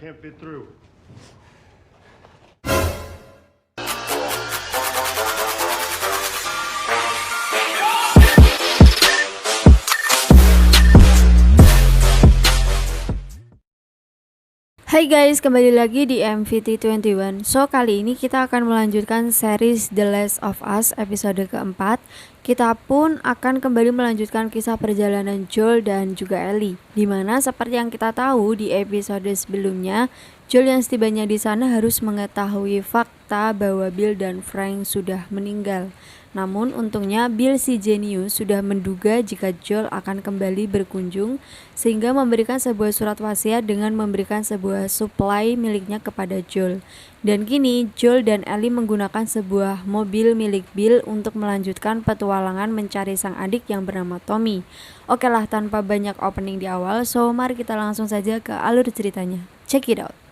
can't fit through. Hai guys, kembali lagi di MVT21. So, kali ini kita akan melanjutkan series The Last of Us episode keempat. Kita pun akan kembali melanjutkan kisah perjalanan Joel dan juga Ellie. Dimana seperti yang kita tahu di episode sebelumnya, Joel yang setibanya di sana harus mengetahui fakta bahwa Bill dan Frank sudah meninggal. Namun untungnya Bill si jenius sudah menduga jika Joel akan kembali berkunjung, sehingga memberikan sebuah surat wasiat dengan memberikan sebuah supply miliknya kepada Joel. Dan kini Joel dan Ellie menggunakan sebuah mobil milik Bill untuk melanjutkan petualangan mencari sang adik yang bernama Tommy. Oke lah, tanpa banyak opening di awal, so mari kita langsung saja ke alur ceritanya. Check it out.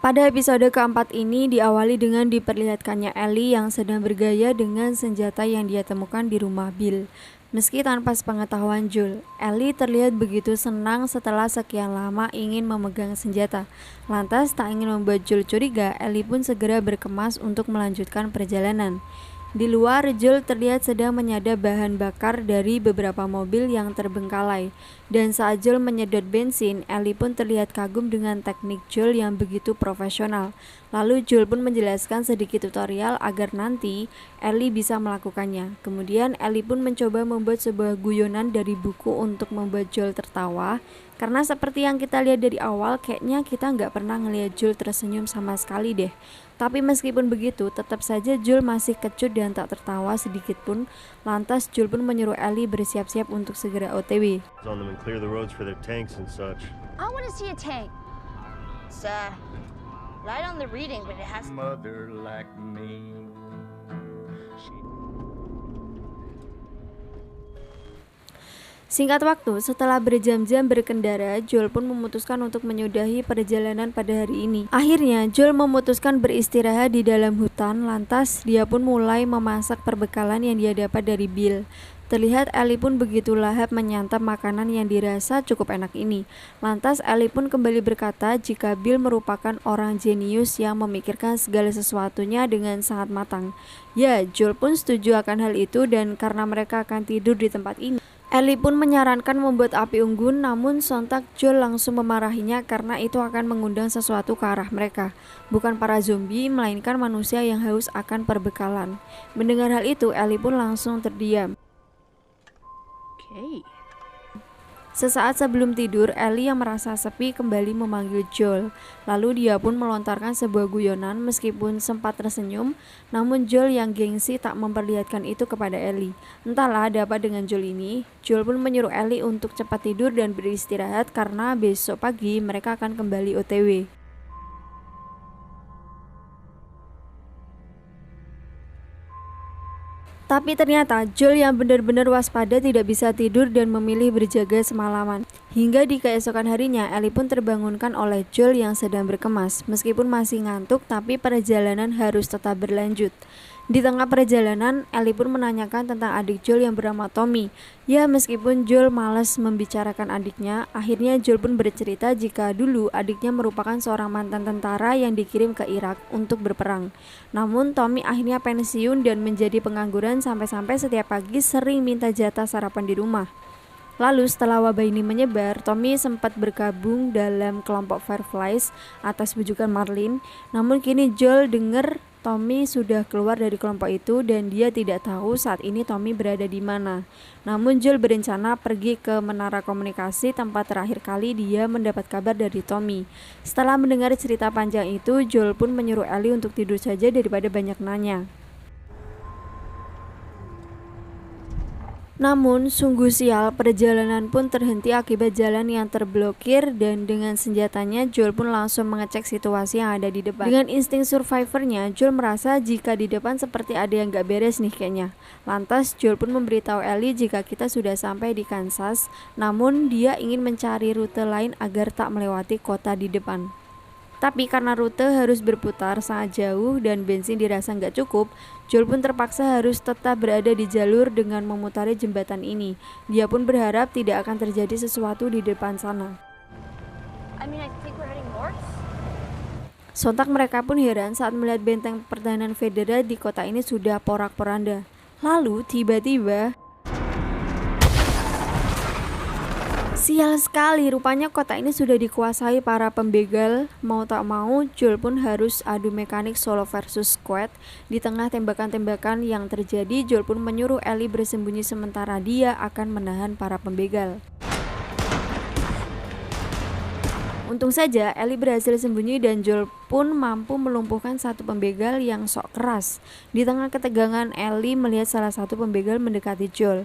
Pada episode keempat ini diawali dengan diperlihatkannya Ellie yang sedang bergaya dengan senjata yang dia temukan di rumah Bill. Meski tanpa sepengetahuan Joel, Ellie terlihat begitu senang setelah sekian lama ingin memegang senjata. Lantas tak ingin membuat Joel curiga, Ellie pun segera berkemas untuk melanjutkan perjalanan. Di luar, Joel terlihat sedang menyadap bahan bakar dari beberapa mobil yang terbengkalai. Dan saat Joel menyedot bensin, Ellie pun terlihat kagum dengan teknik Joel yang begitu profesional. Lalu Joel pun menjelaskan sedikit tutorial agar nanti Ellie bisa melakukannya. Kemudian Ellie pun mencoba membuat sebuah guyonan dari buku untuk membuat Joel tertawa. Karena seperti yang kita lihat dari awal, kayaknya kita nggak pernah ngelihat Joel tersenyum sama sekali deh. Tapi meskipun begitu, tetap saja Joel masih kecut dan tak tertawa sedikit pun. Lantas Joel pun menyuruh Ellie bersiap-siap untuk segera OTW. On them and clear the roads for their tanks and such. I want to see a tank. It's light on the reading, but it has Mother like me. Singkat waktu, setelah berjam-jam berkendara, Joel pun memutuskan untuk menyudahi perjalanan pada hari ini. Akhirnya, Joel memutuskan beristirahat di dalam hutan, lantas dia pun mulai memasak perbekalan yang dia dapat dari Bill. Terlihat Ellie pun begitu lahap menyantap makanan yang dirasa cukup enak ini. Lantas Ellie pun kembali berkata jika Bill merupakan orang jenius yang memikirkan segala sesuatunya dengan sangat matang. Ya, Joel pun setuju akan hal itu dan karena mereka akan tidur di tempat ini, Ellie pun menyarankan membuat api unggun, namun sontak Joel langsung memarahinya karena itu akan mengundang sesuatu ke arah mereka. Bukan para zombie, melainkan manusia yang haus akan perbekalan. Mendengar hal itu, Ellie pun langsung terdiam. Sesaat sebelum tidur, Ellie yang merasa sepi kembali memanggil Joel. Lalu dia pun melontarkan sebuah guyonan meskipun sempat tersenyum, namun Joel yang gengsi tak memperlihatkan itu kepada Ellie. Entahlah ada apa dengan Joel ini. Joel pun menyuruh Ellie untuk cepat tidur dan beristirahat karena besok pagi mereka akan kembali OTW. Tapi ternyata Joel yang benar-benar waspada tidak bisa tidur dan memilih berjaga semalaman. Hingga di keesokan harinya, Ellie pun terbangunkan oleh Joel yang sedang berkemas. Meskipun masih ngantuk, tapi perjalanan harus tetap berlanjut. Di tengah perjalanan, Ellie pun menanyakan tentang adik Joel yang bernama Tommy. Ya, meskipun Joel malas membicarakan adiknya, akhirnya Joel pun bercerita jika dulu adiknya merupakan seorang mantan tentara yang dikirim ke Irak untuk berperang. Namun Tommy akhirnya pensiun dan menjadi pengangguran sampai-sampai setiap pagi sering minta jatah sarapan di rumah. Lalu setelah wabah ini menyebar, Tommy sempat bergabung dalam kelompok Fireflies atas bujukan Marlene. Namun kini Joel dengar Tommy sudah keluar dari kelompok itu dan dia tidak tahu saat ini Tommy berada di mana. Namun Joel berencana pergi ke menara komunikasi tempat terakhir kali dia mendapat kabar dari Tommy. Setelah mendengar cerita panjang itu, Joel pun menyuruh Ellie untuk tidur saja daripada banyak nanya. Namun sungguh sial, perjalanan pun terhenti akibat jalan yang terblokir dan dengan senjatanya Joel pun langsung mengecek situasi yang ada di depan. Dengan insting survivornya, Joel merasa jika di depan seperti ada yang gak beres nih kayaknya. Lantas Joel pun memberitahu Ellie jika kita sudah sampai di Kansas, namun dia ingin mencari rute lain agar tak melewati kota di depan. Tapi karena rute harus berputar sangat jauh dan bensin dirasa nggak cukup, Joel pun terpaksa harus tetap berada di jalur dengan memutari jembatan ini. Dia pun berharap tidak akan terjadi sesuatu di depan sana. I mean, I think we're heading north. Sontak mereka pun heran saat melihat benteng pertahanan federal di kota ini sudah porak-poranda. Lalu tiba-tiba, sial sekali, rupanya kota ini sudah dikuasai para pembegal. Mau tak mau, Joel pun harus adu mekanik solo versus squad. Di tengah tembakan-tembakan yang terjadi, Joel pun menyuruh Ellie bersembunyi sementara dia akan menahan para pembegal. Untung saja Ellie berhasil sembunyi dan Joel pun mampu melumpuhkan satu pembegal yang sok keras. Di tengah ketegangan, Ellie melihat salah satu pembegal mendekati Joel.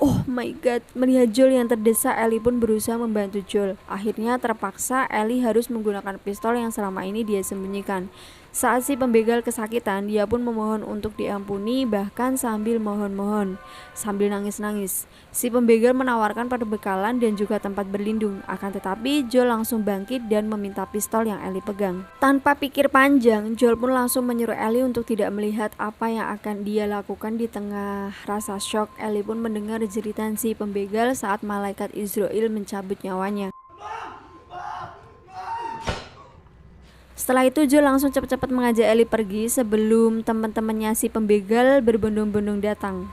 Oh my god, melihat Joel yang terdesak, Ellie pun berusaha membantu Joel. Akhirnya terpaksa Ellie harus menggunakan pistol yang selama ini dia sembunyikan. Saat si pembegal kesakitan, dia pun memohon untuk diampuni, bahkan sambil mohon-mohon, sambil nangis-nangis. Si pembegal menawarkan perbekalan dan juga tempat berlindung. Akan tetapi Joel langsung bangkit dan meminta pistol yang Ellie pegang. Tanpa pikir panjang, Joel pun langsung menyuruh Ellie untuk tidak melihat apa yang akan dia lakukan. Di tengah rasa syok, Ellie pun mendengar jeritan si pembegal saat malaikat Israel mencabut nyawanya. Setelah itu Joel langsung cepat-cepat mengajak Ellie pergi sebelum teman-temannya si pembegal berbondong-bondong datang.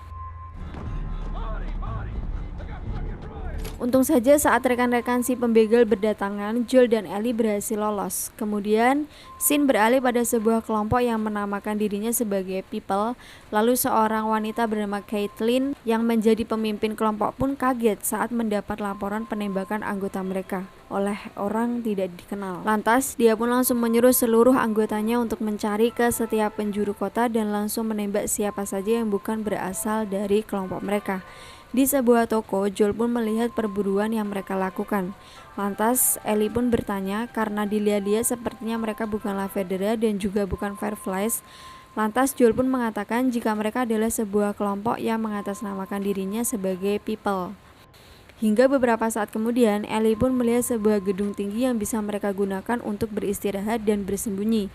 Untung saja saat rekan-rekan si pembegal berdatangan, Joel dan Ellie berhasil lolos. Kemudian, scene beralih pada sebuah kelompok yang menamakan dirinya sebagai People. Lalu seorang wanita bernama Caitlin yang menjadi pemimpin kelompok pun kaget saat mendapat laporan penembakan anggota mereka oleh orang tidak dikenal. Lantas, dia pun langsung menyuruh seluruh anggotanya untuk mencari ke setiap penjuru kota dan langsung menembak siapa saja yang bukan berasal dari kelompok mereka. Di sebuah toko, Joel pun melihat perburuan yang mereka lakukan. Lantas, Ellie pun bertanya karena dilihat-lihat sepertinya mereka bukanlah Federa dan juga bukan Fireflies. Lantas, Joel pun mengatakan jika mereka adalah sebuah kelompok yang mengatasnamakan dirinya sebagai People. Hingga beberapa saat kemudian, Ellie pun melihat sebuah gedung tinggi yang bisa mereka gunakan untuk beristirahat dan bersembunyi.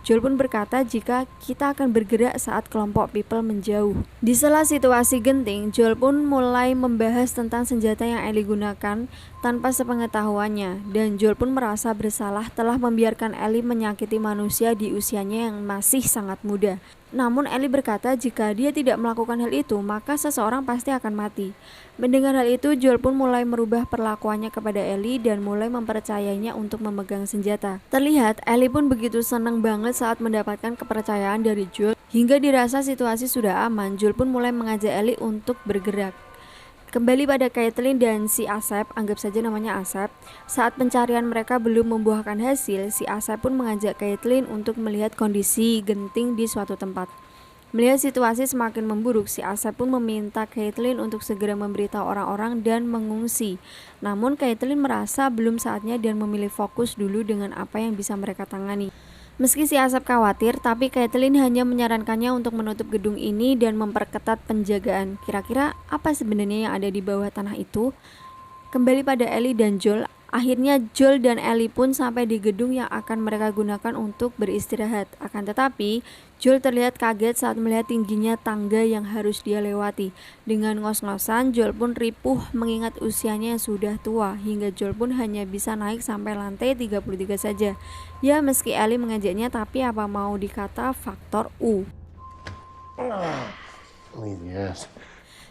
Joel pun berkata jika kita akan bergerak saat kelompok People menjauh. Di sela situasi genting, Joel pun mulai membahas tentang senjata yang Ellie gunakan tanpa sepengetahuannya, dan Joel pun merasa bersalah telah membiarkan Ellie menyakiti manusia di usianya yang masih sangat muda. Namun Ellie berkata jika dia tidak melakukan hal itu, maka seseorang pasti akan mati. Mendengar hal itu, Joel pun mulai merubah perlakuannya kepada Ellie dan mulai mempercayainya untuk memegang senjata. Terlihat Ellie pun begitu senang banget saat mendapatkan kepercayaan dari Joel. Hingga dirasa situasi sudah aman, Joel pun mulai mengajak Ellie untuk bergerak. Kembali pada Caitlin dan si Asep, anggap saja namanya Asep. Saat pencarian mereka belum membuahkan hasil, si Asep pun mengajak Caitlin untuk melihat kondisi genting di suatu tempat. Melihat situasi semakin memburuk, si Asep pun meminta Caitlin untuk segera memberitahu orang-orang dan mengungsi. Namun Caitlin merasa belum saatnya dan memilih fokus dulu dengan apa yang bisa mereka tangani. Meski si Asep khawatir, tapi Caitlin hanya menyarankannya untuk menutup gedung ini dan memperketat penjagaan. Kira-kira apa sebenarnya yang ada di bawah tanah itu? Kembali pada Ellie dan Joel. Akhirnya Joel dan Ellie pun sampai di gedung yang akan mereka gunakan untuk beristirahat. Akan tetapi, Joel terlihat kaget saat melihat tingginya tangga yang harus dia lewati. Dengan ngos-ngosan, Joel pun ripuh mengingat usianya yang sudah tua, hingga Joel pun hanya bisa naik sampai lantai 33 saja. Ya, meski Ellie mengajaknya, tapi apa mau dikata faktor U. Yes.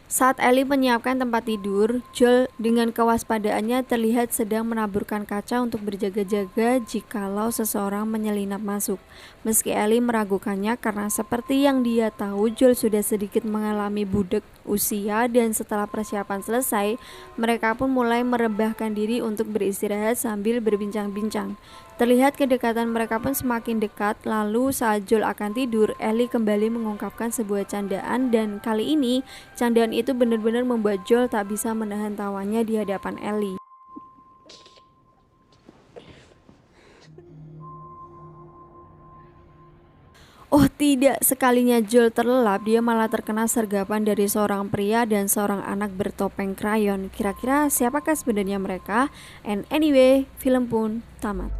Saat Ellie menyiapkan tempat tidur, Joel dengan kewaspadaannya terlihat sedang menaburkan kaca untuk berjaga-jaga jikalau seseorang menyelinap masuk. Meski Ellie meragukannya karena seperti yang dia tahu, Joel sudah sedikit mengalami budek usia dan setelah persiapan selesai, mereka pun mulai merebahkan diri untuk beristirahat sambil berbincang-bincang. Terlihat kedekatan mereka pun semakin dekat. Lalu saat Joel akan tidur, Ellie kembali mengungkapkan sebuah candaan dan kali ini candaan itu benar-benar membuat Joel tak bisa menahan tawanya di hadapan Ellie. Oh tidak, sekalinya Joel terlelap, dia malah terkena sergapan dari seorang pria dan seorang anak bertopeng krayon. Kira-kira siapakah sebenarnya mereka? And anyway, film pun tamat.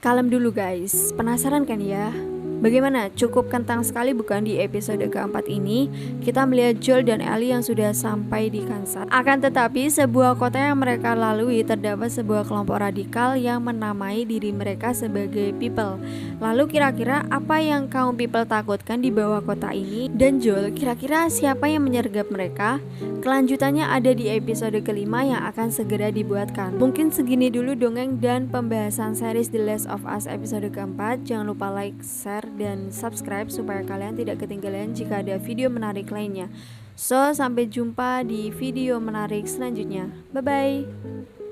Kalem dulu guys, penasaran kan ya? Bagaimana? Cukup kentang sekali bukan di episode keempat ini? Kita melihat Joel dan Ellie yang sudah sampai di Kansas. Akan tetapi sebuah kota yang mereka lalui terdapat sebuah kelompok radikal yang menamai diri mereka sebagai People. Lalu kira-kira apa yang kaum People takutkan di bawah kota ini? Dan Joel, kira-kira siapa yang menyergap mereka? Kelanjutannya ada di episode kelima yang akan segera dibuatkan. Mungkin segini dulu dongeng dan pembahasan series The Last of Us episode keempat. Jangan lupa like, share, dan subscribe supaya kalian tidak ketinggalan jika ada video menarik lainnya. So, sampai jumpa di video menarik selanjutnya. Bye-bye.